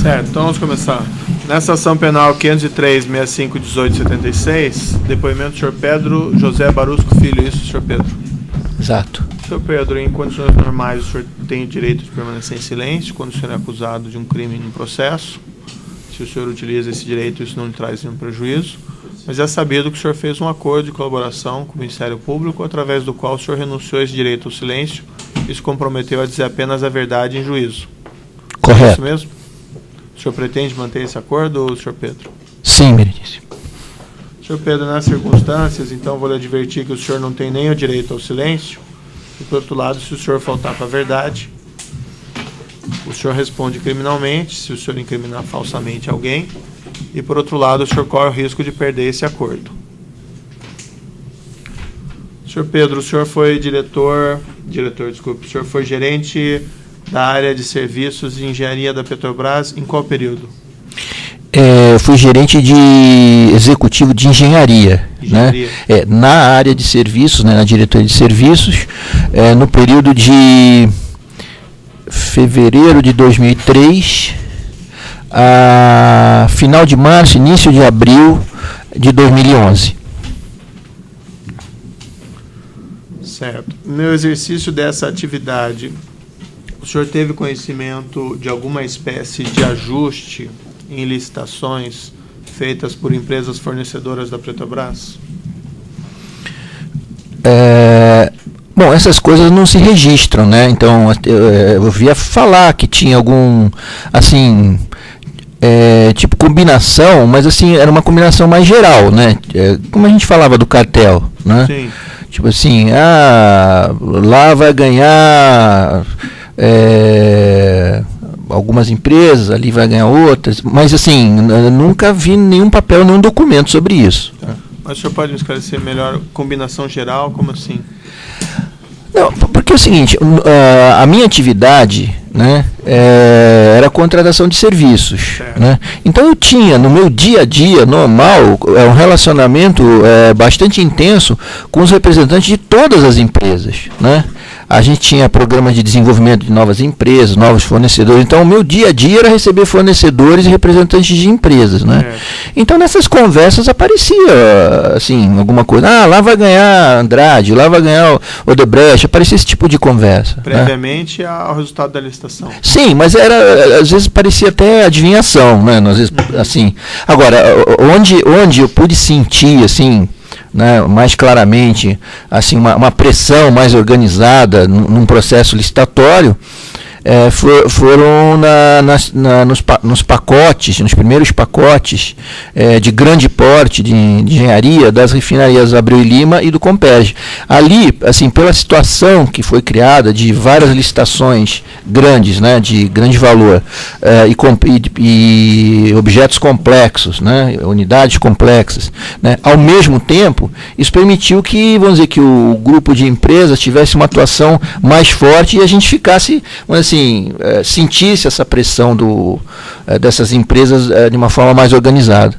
Certo, então vamos começar. Nessa ação penal 503-65-18-76, depoimento do senhor Pedro José Barusco Filho, isso, senhor Pedro? Exato. Senhor Pedro, em condições normais, o senhor tem o direito de permanecer em silêncio quando o senhor é acusado de um crime no processo. Se o senhor utiliza esse direito, isso não lhe traz nenhum prejuízo. Mas é sabido que o senhor fez um acordo de colaboração com o Ministério Público, através do qual o senhor renunciou a esse direito ao silêncio e se comprometeu a dizer apenas a verdade em juízo. Correto. É isso mesmo? O senhor pretende manter esse acordo, senhor Pedro? Sim, meritíssimo. Senhor Pedro, nas circunstâncias, então vou lhe advertir que o senhor não tem nem o direito ao silêncio. E, por outro lado, se o senhor faltar para a verdade, o senhor responde criminalmente, se o senhor incriminar falsamente alguém. E, por outro lado, o senhor corre o risco de perder esse acordo. Senhor Pedro, o senhor foi o senhor foi gerente da área de serviços e engenharia da Petrobras em qual período? Eu fui gerente de executivo de engenharia. Né? Na área de serviços, né, na diretoria de serviços, no período de fevereiro de 2003 a final de março, início de abril de 2011. Certo. No exercício dessa atividade, o senhor teve conhecimento de alguma espécie de ajuste em licitações feitas por empresas fornecedoras da Petrobras? Bom, essas coisas não se registram, né? Então, eu ouvia falar que tinha algum, assim, tipo combinação, mas assim, era uma combinação mais geral, né? Como a gente falava do cartel, né? Sim. Tipo assim, lá vai ganhar algumas empresas, ali vai ganhar outras, mas assim, eu nunca vi nenhum papel, nenhum documento sobre isso. Mas o senhor pode me esclarecer melhor, combinação geral, como assim? Não, porque é o seguinte, a minha atividade, né, era a contratação de serviços. Né? Então eu tinha, no meu dia a dia normal, um relacionamento bastante intenso com os representantes de todas as empresas. Né? A gente tinha programas de desenvolvimento de novas empresas, novos fornecedores. Então, o meu dia a dia era receber fornecedores e representantes de empresas. Né? Então, nessas conversas aparecia, assim, alguma coisa. Lá vai ganhar Andrade, lá vai ganhar Odebrecht. Aparecia esse tipo de conversa. Previamente, né? Ao resultado da licitação. Sim, mas às vezes parecia até adivinhação. Né? Às vezes, assim. Agora, onde eu pude sentir, assim, né, mais claramente, assim, uma pressão mais organizada num processo licitatório, foram nos pacotes, nos primeiros pacotes de grande porte de engenharia das refinarias Abreu e Lima e do Compeg. Ali, assim, pela situação que foi criada de várias licitações grandes, né, de grande valor, e objetos complexos, né, unidades complexas, né, ao mesmo tempo, isso permitiu que, vamos dizer, que o grupo de empresas tivesse uma atuação mais forte e a gente ficasse, vamos dizer, assim, sentisse essa pressão dessas empresas de uma forma mais organizada.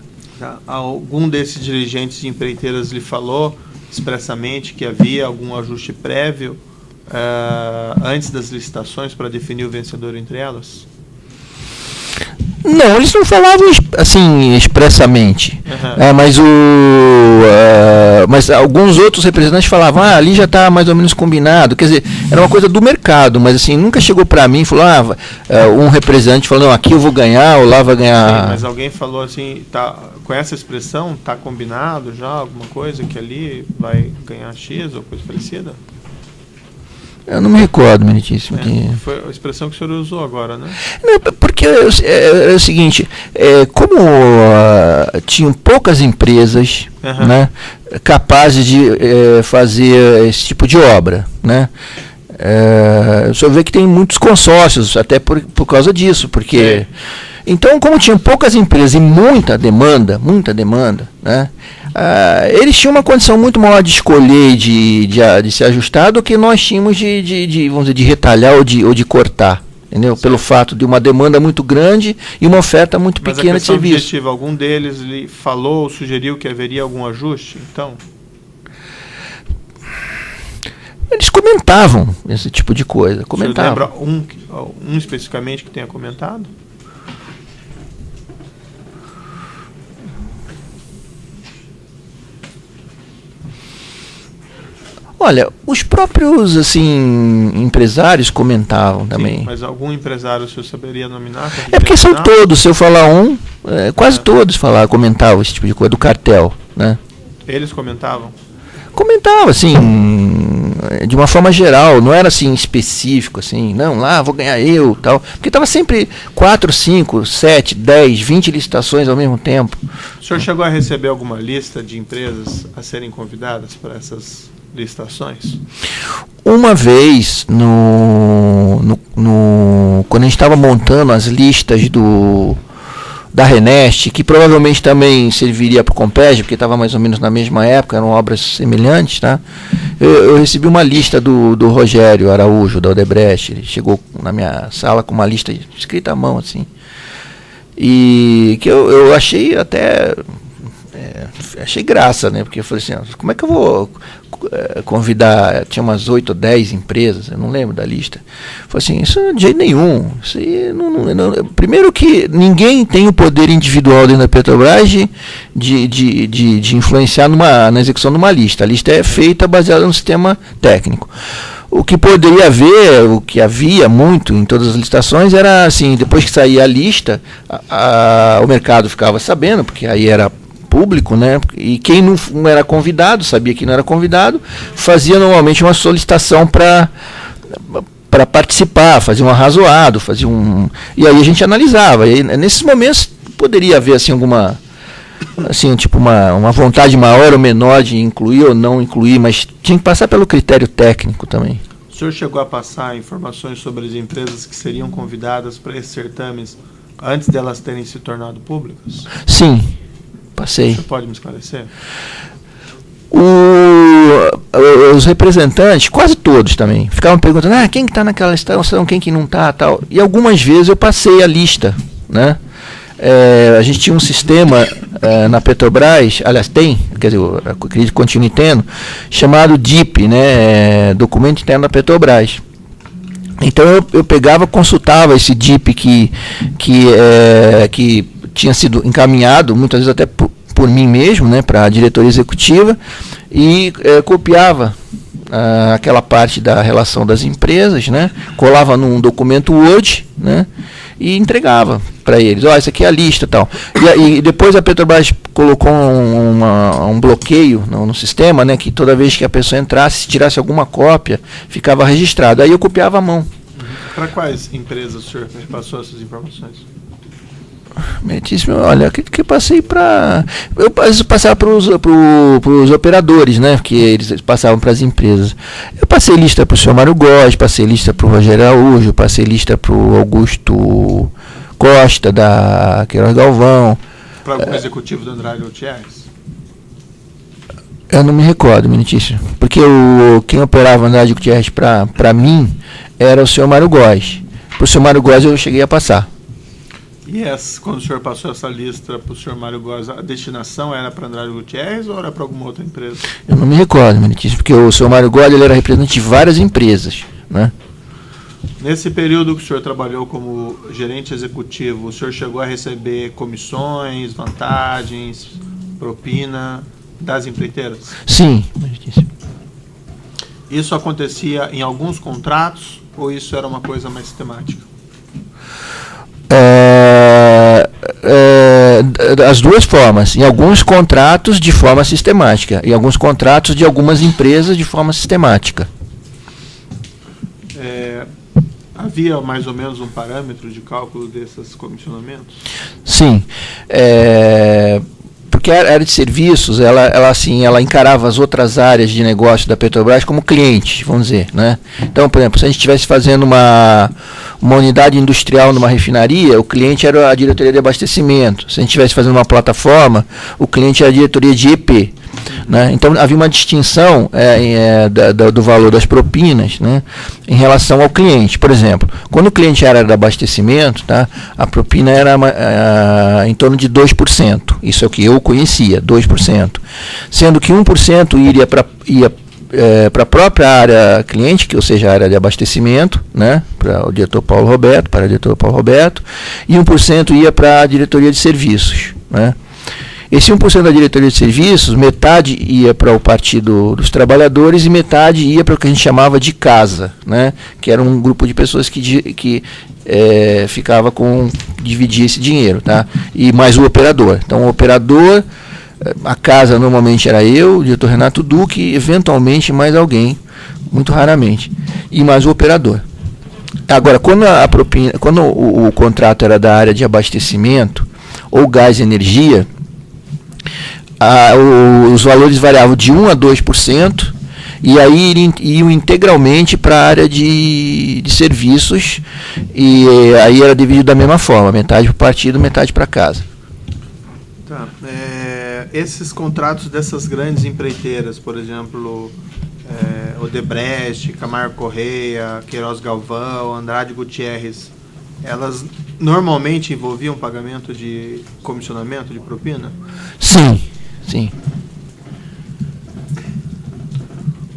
Algum desses dirigentes de empreiteiras lhe falou expressamente que havia algum ajuste prévio antes das licitações para definir o vencedor entre elas? Não, eles não falavam assim expressamente, mas alguns outros representantes falavam, ali já está mais ou menos combinado, quer dizer, era uma coisa do mercado, mas assim, nunca chegou para mim e falou, um representante falou, não, aqui eu vou ganhar, ou lá vai ganhar. Sim, mas alguém falou assim, com essa expressão, está combinado já alguma coisa que ali vai ganhar X ou coisa parecida? Eu não me recordo, meritíssimo. Foi a expressão que o senhor usou agora, né? Não, porque é o seguinte, como tinham poucas empresas, né, capazes de fazer esse tipo de obra, né? O senhor vê que tem muitos consórcios, até por causa disso, porque... Então, como tinham poucas empresas e muita demanda, né, eles tinham uma condição muito maior de escolher e de se ajustar do que nós tínhamos vamos dizer, de retalhar ou de cortar. Entendeu? Pelo fato de uma demanda muito grande e uma oferta muito pequena de serviço. Objetiva, algum deles lhe falou ou sugeriu que haveria algum ajuste? Então... Eles comentavam esse tipo de coisa. Você lembra um especificamente que tenha comentado? Olha, os próprios empresários comentavam também. Sim, mas algum empresário o senhor saberia nominar? É porque são todos, se eu falar quase todos comentavam esse tipo de coisa, do cartel, né? Eles comentavam? Comentava, assim, de uma forma geral, não era assim específico, assim, não, lá vou ganhar eu, tal, porque estava sempre 4, 5, 7, 10, 20 licitações ao mesmo tempo. O senhor chegou a receber alguma lista de empresas a serem convidadas para essas licitações? Uma vez, quando a gente estava montando as listas da Renest, que provavelmente também serviria para o Compeg, porque estava mais ou menos na mesma época, eram obras semelhantes, tá? Eu recebi uma lista do Rogério Araújo, da Odebrecht. Ele chegou na minha sala com uma lista escrita à mão, assim, e que eu achei até... achei graça, né? Porque eu falei assim, como é que eu vou convidar? Tinha umas 8 ou 10 empresas, eu não lembro da lista. Falei assim, isso de jeito nenhum. Isso aí primeiro que ninguém tem o poder individual dentro da Petrobras de influenciar na execução de uma lista. A lista é feita baseada no sistema técnico. O que poderia haver, o que havia muito em todas as licitações, era assim, depois que saía a lista, o mercado ficava sabendo, porque aí era público, né? E quem não era convidado, sabia que não era convidado, fazia normalmente uma solicitação para participar, fazia um arrazoado, e aí a gente analisava. E nesses momentos poderia haver assim alguma, assim, tipo uma vontade maior ou menor de incluir ou não incluir, mas tinha que passar pelo critério técnico também. O senhor chegou a passar informações sobre as empresas que seriam convidadas para esses certames antes delas terem se tornado públicas? Sim. Passei. Você pode me esclarecer? Os representantes, quase todos também, ficavam perguntando, quem que está naquela estação, quem que não está, tal. E algumas vezes eu passei a lista, né? A gente tinha um sistema na Petrobras, aliás tem, quer dizer, eu acredito que continue tendo, chamado DIP, né? Documento Interno da Petrobras. Então eu pegava, consultava esse DIP que tinha sido encaminhado, muitas vezes até por mim mesmo, né, para a diretoria executiva, e copiava aquela parte da relação das empresas, né, colava num documento Word, né, e entregava para eles. Isso aqui é a lista, tal. E depois a Petrobras colocou um bloqueio no sistema, né, que toda vez que a pessoa entrasse, se tirasse alguma cópia, ficava registrado. Aí eu copiava à mão. Para quais empresas o senhor passou essas informações? Meritíssimo, olha, que eu passei para... Eu passava para os operadores, né? Porque eles passavam para as empresas. Eu passei lista para o senhor Mário Góes, passei lista para o Rogério Araújo, passei lista para o Augusto Costa, da Queiroz Galvão. Para algum executivo do Andrade Gutierrez? Eu não me recordo, meritíssimo. Porque quem operava o Andrade Gutierrez para mim era o senhor Mário Góes. Para o senhor Mário Góes eu cheguei a passar. E quando o senhor passou essa lista para o senhor Mário Góes, a destinação era para Andrade Gutierrez ou era para alguma outra empresa? Eu não me recordo, meritíssimo, porque o senhor Mário Góes ele era representante de várias empresas, né? Nesse período que o senhor trabalhou como gerente executivo, o senhor chegou a receber comissões, vantagens, propina das empreiteiras? Sim, meritíssimo. Isso acontecia em alguns contratos ou isso era uma coisa mais sistemática? As duas formas. Em alguns contratos de forma sistemática, em alguns contratos de algumas empresas de forma sistemática. Havia mais ou menos um parâmetro de cálculo desses comissionamentos? Sim. Porque a área de serviços, ela encarava as outras áreas de negócio da Petrobras como cliente, vamos dizer, né? Então, por exemplo, se a gente estivesse fazendo uma unidade industrial numa refinaria, o cliente era a diretoria de abastecimento. Se a gente estivesse fazendo uma plataforma, o cliente era a diretoria de EP. Né? Então havia uma distinção do valor das propinas, né, em relação ao cliente. Por exemplo, quando o cliente era de abastecimento, tá, a propina era em torno de 2%. Isso é o que eu conhecia, 2%. Sendo que 1% ia para a própria área cliente, ou seja, a área de abastecimento, né, para o diretor Paulo Roberto, e 1% ia para a diretoria de serviços. Né? Esse 1% da diretoria de serviços, metade ia para o Partido dos Trabalhadores e metade ia para o que a gente chamava de casa, né? Que era um grupo de pessoas que ficava dividia esse dinheiro, tá? E mais o operador. Então o operador, a casa normalmente era eu, o diretor Renato Duque, eventualmente mais alguém, muito raramente, e mais o operador. Agora, quando o contrato era da área de abastecimento ou gás e energia, os valores variavam de 1% a 2%, e aí iam integralmente para a área de serviços, e aí era dividido da mesma forma, metade para o partido, metade para casa. Tá. Esses contratos dessas grandes empreiteiras, por exemplo, Odebrecht, Camargo Correia, Queiroz Galvão, Andrade Gutierrez, elas normalmente envolviam pagamento de comissionamento, de propina? Sim, sim.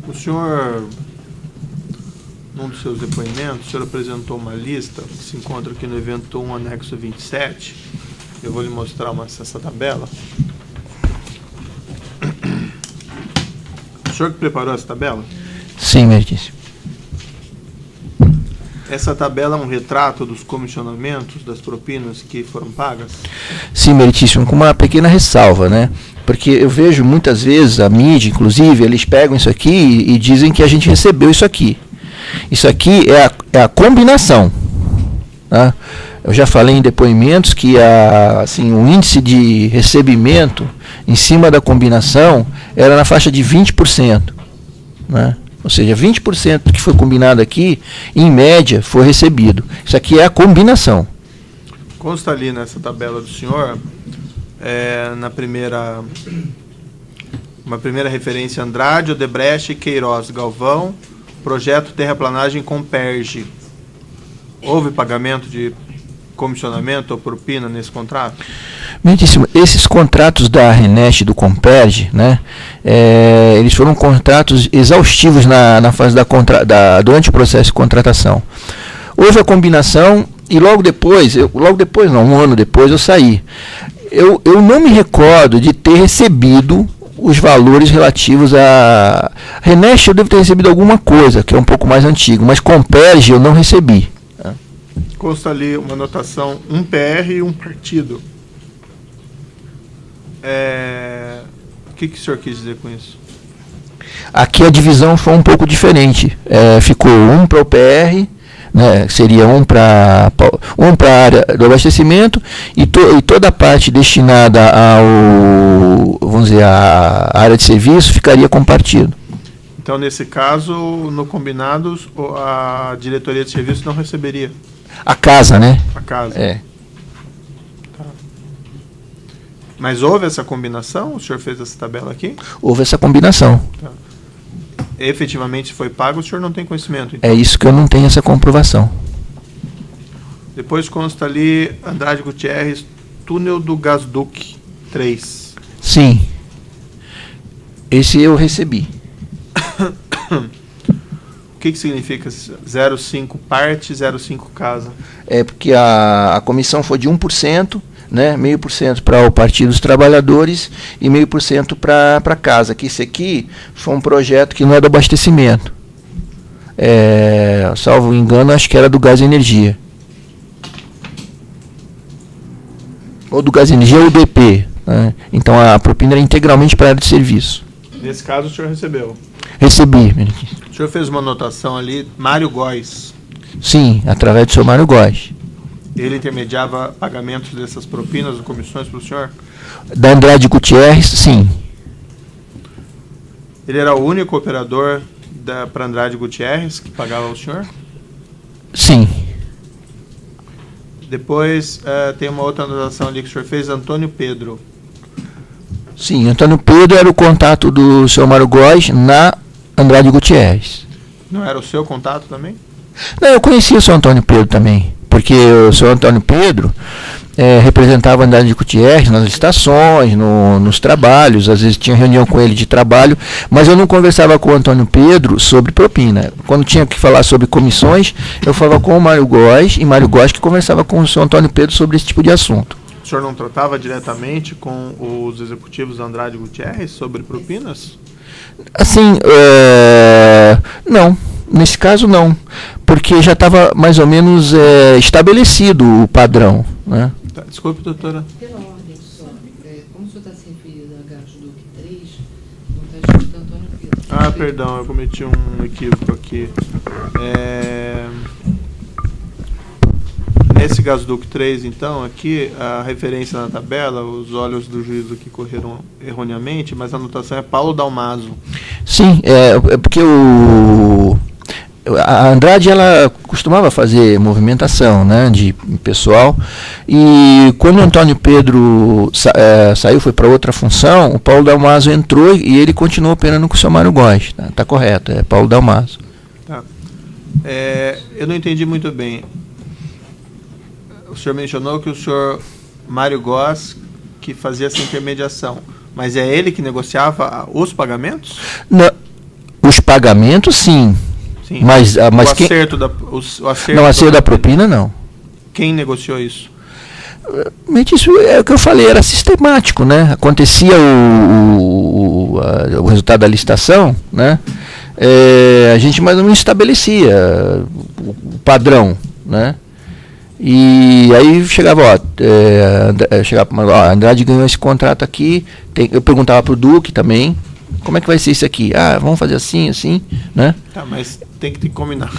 O senhor, num dos seus depoimentos, o senhor apresentou uma lista que se encontra aqui no evento 1, anexo 27. Eu vou lhe mostrar essa tabela. O senhor que preparou essa tabela? Sim, meritíssimo. Essa tabela é um retrato dos comissionamentos, das propinas que foram pagas? Sim, meritíssimo, com uma pequena ressalva, né? Porque eu vejo muitas vezes a mídia, inclusive, eles pegam isso aqui e dizem que a gente recebeu isso aqui. Isso aqui é a combinação, tá? Eu já falei em depoimentos que o índice de recebimento em cima da combinação era na faixa de 20%, né? Ou seja, 20% do que foi combinado aqui, em média, foi recebido. Isso aqui é a combinação. Consta ali nessa tabela do senhor, uma primeira referência: Andrade, Odebrecht, Queiroz, Galvão, projeto terraplanagem com Perge. Houve pagamento de comissionamento ou propina nesse contrato? Muitíssimo. Esses contratos da Renest e do Comperge, né, eles foram contratos exaustivos na fase durante o processo de contratação. Houve a combinação e logo depois, um ano depois, eu saí. Eu não me recordo de ter recebido os valores relativos a Renest. Eu devo ter recebido alguma coisa, que é um pouco mais antigo, mas Comperge eu não recebi. Consta ali uma anotação, um PR e um partido. O que o senhor quis dizer com isso? Aqui a divisão foi um pouco diferente. Ficou um para o PR, né, seria um para a área do abastecimento e toda a parte destinada à área de serviço ficaria com o partido. Então, nesse caso, no combinado, a diretoria de serviço não receberia? A casa, né? A casa. Tá. Mas houve essa combinação? O senhor fez essa tabela aqui? Houve essa combinação. Tá. Efetivamente foi pago, o senhor não tem conhecimento? Então. É isso que eu não tenho essa comprovação. Depois consta ali Andrade Gutierrez, túnel do Gasduc 3. Sim. Esse eu recebi. O que significa 0,5 parte, 0,5 casa? É porque a comissão foi de 1%, né, 0,5% para o Partido dos Trabalhadores e 0,5% para a casa. Que esse aqui foi um projeto que não é do abastecimento. Salvo engano, acho que era do Gás e Energia. Ou do Gás e Energia ou do EP. Né? Então a propina era integralmente para a área de serviço. Nesse caso o senhor recebeu? Recebi. O senhor fez uma anotação ali, Mário Góes. Sim, através do seu Mário Góes. Ele intermediava pagamentos dessas propinas ou comissões para o senhor? Da Andrade Gutierrez, sim. Ele era o único operador para Andrade Gutierrez que pagava ao senhor? Sim. Depois tem uma outra anotação ali que o senhor fez, Antônio Pedro. Sim, Antônio Pedro era o contato do seu Mário Góes na Andrade Gutierrez. Não era o seu contato também? Não, eu conhecia o seu Antônio Pedro também, porque o seu Antônio Pedro representava a Andrade Gutierrez nas estações, nos trabalhos, às vezes tinha reunião com ele de trabalho, mas eu não conversava com o Antônio Pedro sobre propina. Quando tinha que falar sobre comissões, eu falava com o Mário Góes, e Mário Góes que conversava com o seu Antônio Pedro sobre esse tipo de assunto. O senhor não tratava diretamente com os executivos Andrade Gutierrez sobre propinas? Assim, não. Nesse caso, não. Porque já estava mais ou menos estabelecido o padrão. Né? Tá, desculpe, doutora. Pela ordem só, como o senhor está se referindo a Gasoduc 3, não está escrito Antônio Pedro. Perdão, eu cometi um equívoco aqui. Nesse Gasoduc 3, então, aqui, a referência na tabela, os olhos do juiz aqui correram erroneamente, mas a anotação é Paulo Dalmaso. Sim, porque a Andrade, ela costumava fazer movimentação, né, de pessoal, e quando o Antônio Pedro saiu, foi para outra função, o Paulo Dalmaso entrou e ele continuou operando com o seu Mário Góes. Tá correto, é Paulo Dalmaso. Tá. Eu não entendi muito bem. O senhor mencionou que o senhor Mário Góes que fazia essa intermediação, mas é ele que negociava os pagamentos? Não, os pagamentos, sim. Sim. Mas o quem... acerto o acerto da propina, não. Quem negociou isso? Isso é o que eu falei, era sistemático, né? Acontecia o resultado da licitação, né? A gente mais ou menos estabelecia o padrão, né? E aí chegava, a Andrade ganhou esse contrato aqui, eu perguntava para o Duque também, como é que vai ser isso aqui? Vamos fazer assim, né? Tá, mas tem que combinar.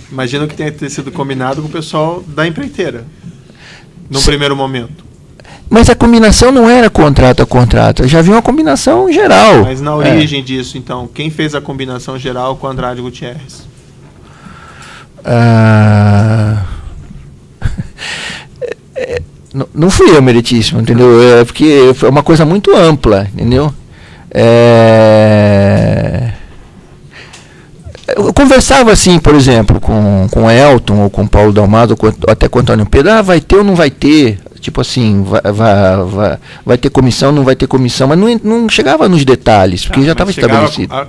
Imagino que tenha que ter sido combinado com o pessoal da empreiteira, no primeiro momento. Mas a combinação não era contrato a contrato, já havia uma combinação geral. Mas na origem disso, então, quem fez a combinação geral com Andrade Gutierrez? Não fui eu, meritíssimo, entendeu? Porque foi uma coisa muito ampla, entendeu? Eu conversava assim, por exemplo, com o Elton ou com o Paulo Dalmaso, ou até com o Antônio Pedro, vai ter ou não vai ter? Tipo assim, vai ter comissão, não vai ter comissão, mas não chegava nos detalhes, porque já estava estabelecido. A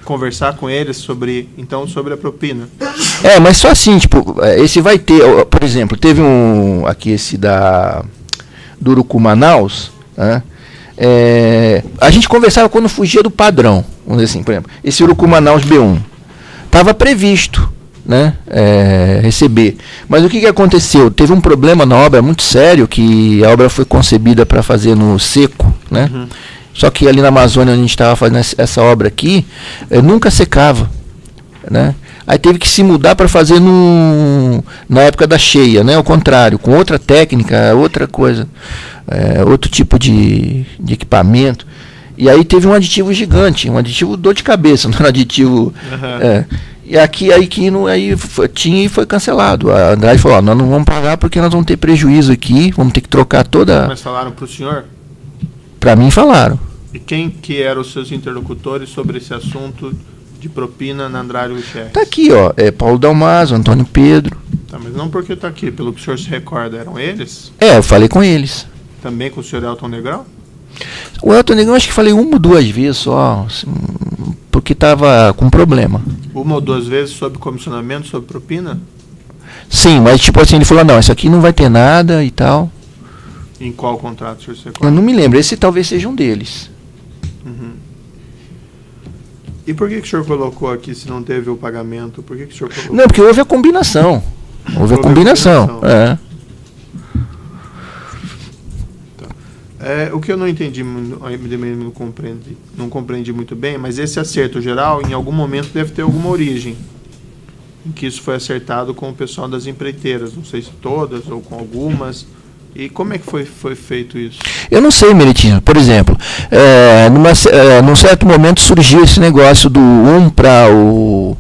conversar com eles sobre a propina. Mas só assim, tipo, esse vai ter, por exemplo, teve aqui esse do Urucu Manaus, né? A gente conversava quando fugia do padrão, vamos dizer assim, por exemplo, esse Urucu Manaus B1 estava previsto, né, receber, mas o que aconteceu? Teve um problema na obra muito sério, que a obra foi concebida para fazer no seco, né? Uhum. Só que ali na Amazônia, onde a gente estava fazendo essa obra aqui, nunca secava, né? Aí teve que se mudar para fazer na época da cheia, né? Ao contrário, com outra técnica, outra coisa, outro tipo de equipamento. E aí teve um aditivo gigante, um aditivo dor de cabeça, não era um aditivo... Uhum. E aqui tinha e foi cancelado. A Andrade falou, nós não vamos pagar porque nós vamos ter prejuízo aqui, vamos ter que trocar toda... Mas falaram para o senhor? Para mim falaram. E quem que eram os seus interlocutores sobre esse assunto de propina na Andrade Gutierrez? Está aqui, Paulo Dalmaso, Antônio Pedro. Tá, mas não porque está aqui, pelo que o senhor se recorda, eram eles? Eu falei com eles. Também com o senhor Elton Negrão? O Elton Negrão acho que falei 1 ou 2 vezes só, porque estava com problema. 1 ou 2 vezes sobre comissionamento, sobre propina? Sim, mas tipo assim, ele falou, não, isso aqui não vai ter nada e tal. Em qual contrato o senhor se recorda? Eu não me lembro, esse talvez seja um deles. Uhum. E por que o senhor colocou aqui, se não teve o pagamento? Por que o senhor colocou? Não, porque houve a combinação. Houve a combinação. O que eu não entendi, não compreendi muito bem, mas esse acerto geral, em algum momento, deve ter alguma origem. Em que isso foi acertado com o pessoal das empreiteiras, não sei se todas ou com algumas. E como é que foi feito isso? Eu não sei, Meritinho. Por exemplo, num certo momento surgiu esse negócio do para o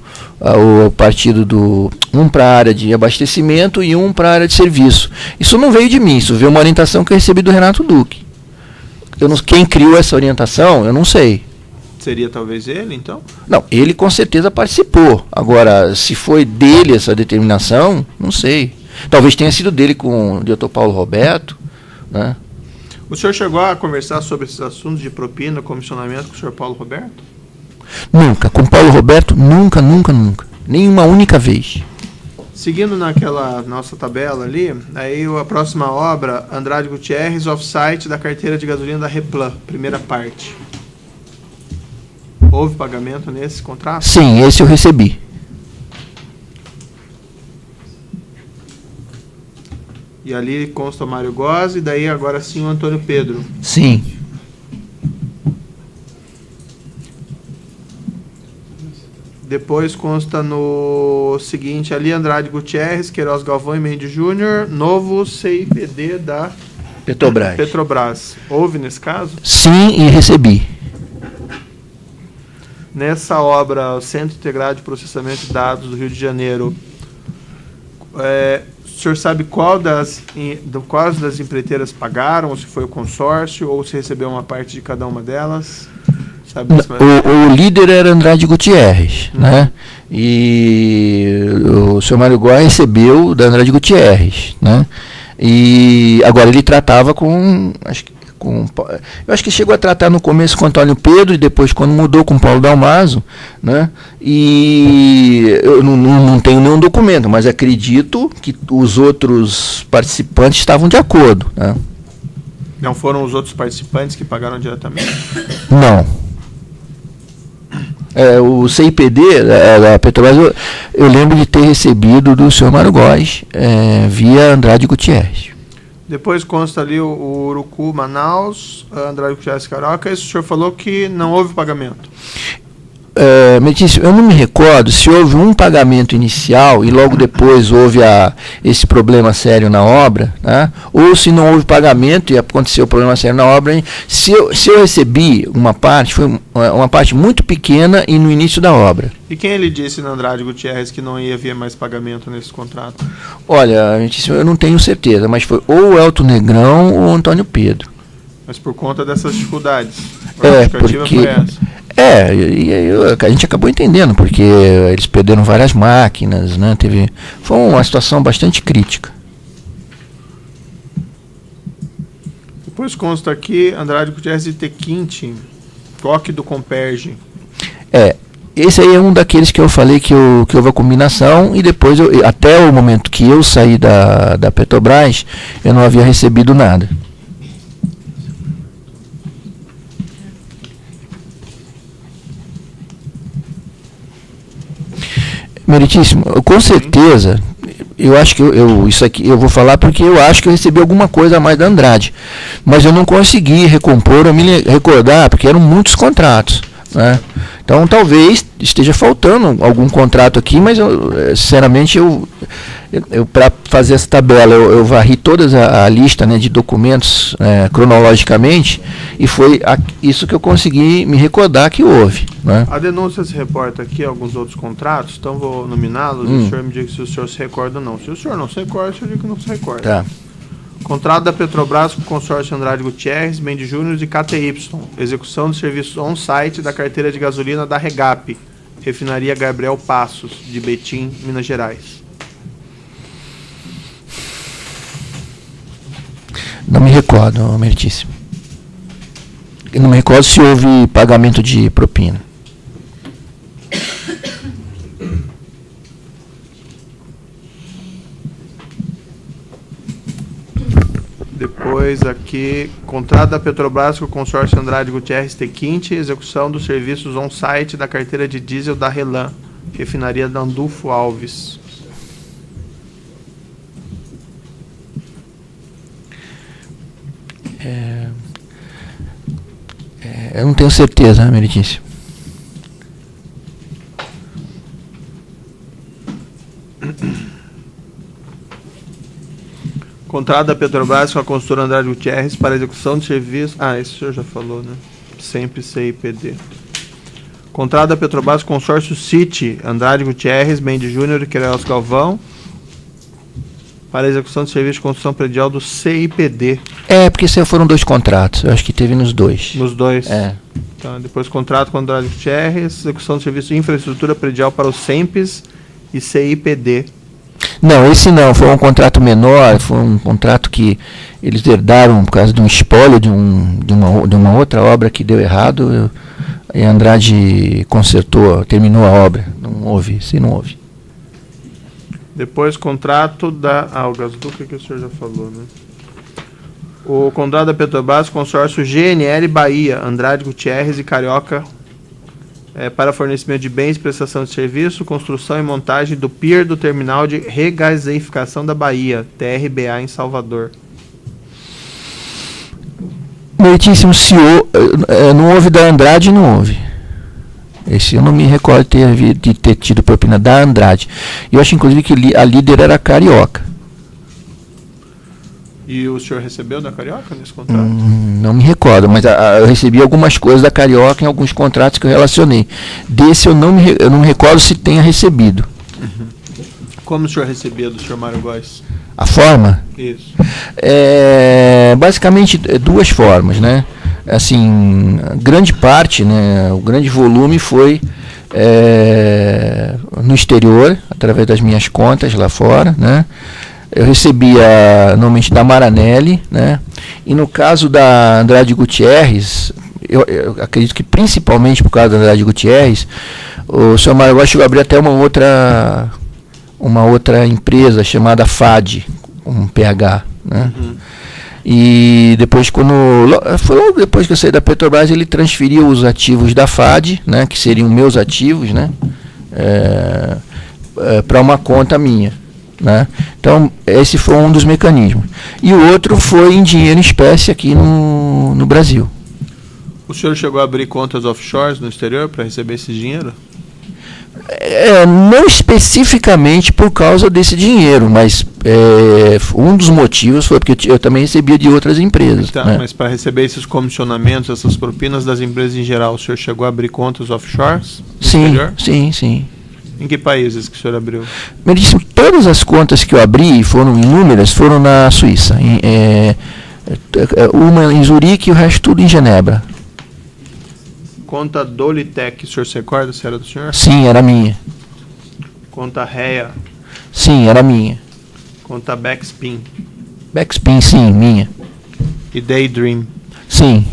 partido do para a área de abastecimento e para a área de serviço. Isso não veio de mim, isso veio uma orientação que eu recebi do Renato Duque. Quem criou essa orientação, eu não sei. Seria talvez ele, então? Não, ele com certeza participou. Agora, se foi dele essa determinação, não sei. Talvez tenha sido dele com o diretor Paulo Roberto, né? O senhor chegou a conversar sobre esses assuntos de propina, comissionamento com o senhor Paulo Roberto? Nunca. Com Paulo Roberto, nunca. Nem uma única vez. Seguindo naquela nossa tabela ali, aí a próxima obra, Andrade Gutierrez, off-site da carteira de gasolina da Replan, primeira parte. Houve pagamento nesse contrato? Sim, esse eu recebi. E ali consta o Mário Gozzi, e daí agora sim o Antônio Pedro. Sim. Depois consta no seguinte, ali Andrade Gutierrez, Queiroz Galvão e Mendes Júnior, novo CIPD da Petrobras. Houve nesse caso? Sim, e recebi. Nessa obra, o Centro Integrado de Processamento de Dados do Rio de Janeiro, o senhor sabe quais das empreiteiras pagaram, ou se foi o consórcio, ou se recebeu uma parte de cada uma delas? Sabe o líder era Andrade Gutierrez, né? E o senhor Mário Góes recebeu da Andrade Gutierrez, né? E agora ele tratava eu acho que chegou a tratar no começo com Antônio Pedro e depois quando mudou com Paulo Dalmaso, né? E eu não tenho nenhum documento, mas acredito que os outros participantes estavam de acordo, né? Não foram os outros participantes que pagaram diretamente? Não. O CIPD da Petrobras, eu lembro de ter recebido do senhor Mário Góes via Andrade Gutierrez. Depois consta ali o Urucu Manaus, Andrade Gutierrez Caracas, o senhor falou que não houve pagamento. Eu não me recordo se houve um pagamento inicial e logo depois houve esse problema sério na obra, né? Ou se não houve pagamento e aconteceu o problema sério na obra. Se eu recebi uma parte, foi uma parte muito pequena e no início da obra. E quem ele disse na Andrade Gutierrez que não ia haver mais pagamento nesse contrato? Olha, eu não tenho certeza, mas foi ou o Elton Negrão ou o Antônio Pedro. Mas por conta dessas dificuldades? Porque... Foi essa? A gente acabou entendendo, porque eles perderam várias máquinas, né? Foi uma situação bastante crítica. Depois consta aqui, Andrade Gutierrez e Tequinte, toque do Comperge. Esse aí é um daqueles que eu falei que houve a combinação e depois, até o momento que eu saí da Petrobras, eu não havia recebido nada. Meritíssimo, com certeza, eu acho que isso aqui eu vou falar porque eu acho que eu recebi alguma coisa a mais da Andrade, mas eu não consegui recompor ou me recordar, porque eram muitos contratos, né? Então talvez esteja faltando algum contrato aqui, mas sinceramente para fazer essa tabela eu varri toda a lista, né, de documentos cronologicamente e foi isso que eu consegui me recordar que houve, né? A denúncia se reporta aqui alguns outros contratos, então vou nominá-los e o senhor me diga se o senhor se recorda ou não. Se o senhor não se recorda, o senhor diz que não se recorda. Tá. Contrato da Petrobras com o consórcio Andrade Gutierrez, Mendes Júnior e KTY. Execução dos serviços on-site da carteira de gasolina da Regap, refinaria Gabriel Passos, de Betim, Minas Gerais. Não me recordo, meritíssimo. Eu não me recordo se houve pagamento de propina. Depois aqui, contrato da Petrobras com o consórcio Andrade Gutierrez Tequinte, execução dos serviços on-site da carteira de diesel da Relan, refinaria Dandulfo Alves. Eu não tenho certeza, meritíssimo. Contrato da Petrobras com a consultora Andrade Gutierrez para execução de serviço... esse o senhor já falou, né? Sempre CIPD. Contrato da Petrobras com o consórcio City, Andrade Gutierrez, Mendes Júnior e Queiroz Galvão para execução de serviço de construção predial do CIPD. Porque esses foram 2 contratos. Eu acho que teve nos 2. Nos 2? Então, depois contrato com Andrade Gutierrez, execução de serviço de infraestrutura predial para o SEMPES e CIPD. Não, esse não, foi um contrato menor, foi um contrato que eles herdaram por causa de um espólio de uma outra obra que deu errado, e Andrade consertou, terminou a obra, não houve, se não houve. Depois, contrato da... o gasoduto que o senhor já falou, né? O contrato da Petrobras, consórcio GNL Bahia, Andrade Gutierrez e Carioca, para fornecimento de bens, prestação de serviço, construção e montagem do pier do terminal de regaseificação da Bahia, TRBA, em Salvador. Meritíssimo, se não houve da Andrade, não houve. Esse eu não me recordo de ter tido propina da Andrade. Eu acho, inclusive, que a líder era a Carioca. E o senhor recebeu da Carioca nesse contrato? Não me recordo, mas eu recebi algumas coisas da Carioca em alguns contratos que eu relacionei. Desse eu não me recordo se tenha recebido. Uhum. Como o senhor recebia do senhor Mário Góes? A forma? Isso. Basicamente, duas formas, né? Assim, grande parte, né, o grande volume foi no exterior, através das minhas contas lá fora, né? Eu recebia normalmente da Maranelli, né? E no caso da Andrade Gutierrez, eu acredito que principalmente por causa da Andrade Gutierrez, o senhor Mário Góes chegou a abrir até uma outra empresa chamada FAD, um PH, né? Uhum. E depois, foi logo depois que eu saí da Petrobras, ele transferiu os ativos da FAD, né, que seriam meus ativos, né, para uma conta minha, né? Então, esse foi um dos mecanismos. E o outro foi em dinheiro em espécie aqui no Brasil. O senhor chegou a abrir contas offshores no exterior para receber esse dinheiro? Não especificamente por causa desse dinheiro, mas um dos motivos foi porque eu também recebia de outras empresas. Tá, né? Mas para receber esses comissionamentos, essas propinas das empresas em geral, o senhor chegou a abrir contas offshores no exterior? Sim. Em que países que o senhor abriu? Todas as contas que eu abri, foram inúmeras, foram na Suíça. Uma em Zurique e o resto tudo em Genebra. Conta Dolitec, o senhor se recorda se era do senhor? Sim, era minha. Conta REA? Sim, era minha. Conta Backspin? Backspin, sim, minha. E Daydream? Sim.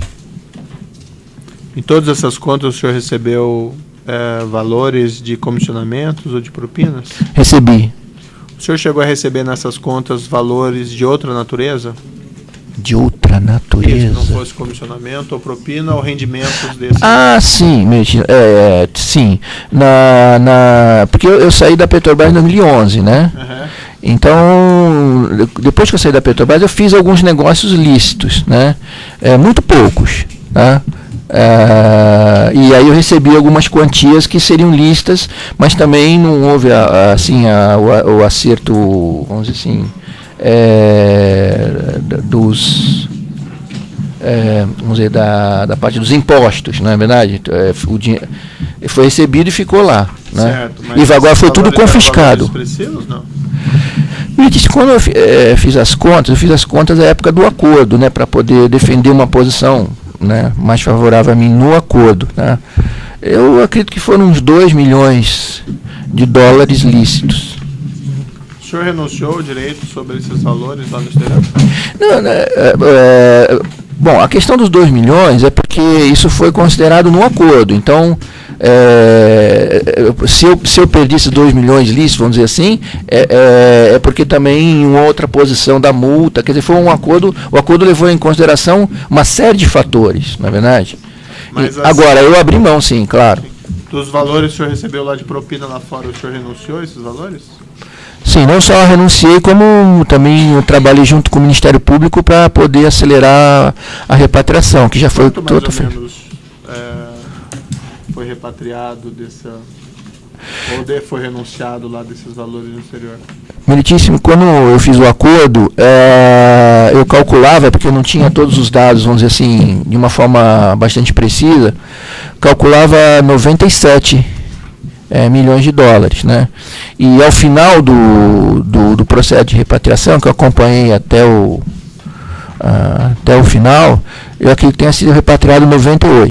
Em todas essas contas o senhor recebeu valores de comissionamentos ou de propinas? Recebi. O senhor chegou a receber nessas contas valores de outra natureza? De outra natureza? Isso, não fosse comissionamento ou propina ou rendimentos desses? Sim, sim. Porque eu saí da Petrobras em 2011, né? Uhum. Então, depois que eu saí da Petrobras, eu fiz alguns negócios lícitos, né? Muito poucos, tá? E aí eu recebi algumas quantias que seriam lícitas, mas também não houve o acerto, vamos dizer assim, vamos dizer, da parte dos impostos, não é verdade? O dinheiro foi recebido e ficou lá, né? Certo, mas e agora foi tudo confiscado. Expressivos, não? Quando eu fiz as contas na época do acordo, né, para poder defender uma posição, né, mais favorável a mim no acordo, né? Eu acredito que foram uns 2 milhões de dólares lícitos. O senhor renunciou o direito sobre esses valores lá no exterior? Bom, a questão dos 2 milhões é porque isso foi considerado no acordo. Então, se eu perdi esses 2 milhões lícitos, vamos dizer assim, é porque também em uma outra posição da multa, quer dizer, foi um acordo, o acordo levou em consideração uma série de fatores, não é verdade? Mas agora, eu abri mão, sim, claro. Dos valores que o senhor recebeu lá de propina lá fora, o senhor renunciou a esses valores? Sim, não só renunciei, como também eu trabalhei junto com o Ministério Público para poder acelerar a repatriação, que já foi tudo mais ou menos foi repatriado foi renunciado lá desses valores no exterior? Meritíssimo, quando eu fiz o acordo, eu calculava, porque eu não tinha todos os dados, vamos dizer assim, de uma forma bastante precisa, calculava 97 milhões de dólares, né? E ao final do processo de repatriação, que eu acompanhei até o final, eu acredito que tenha sido repatriado 98.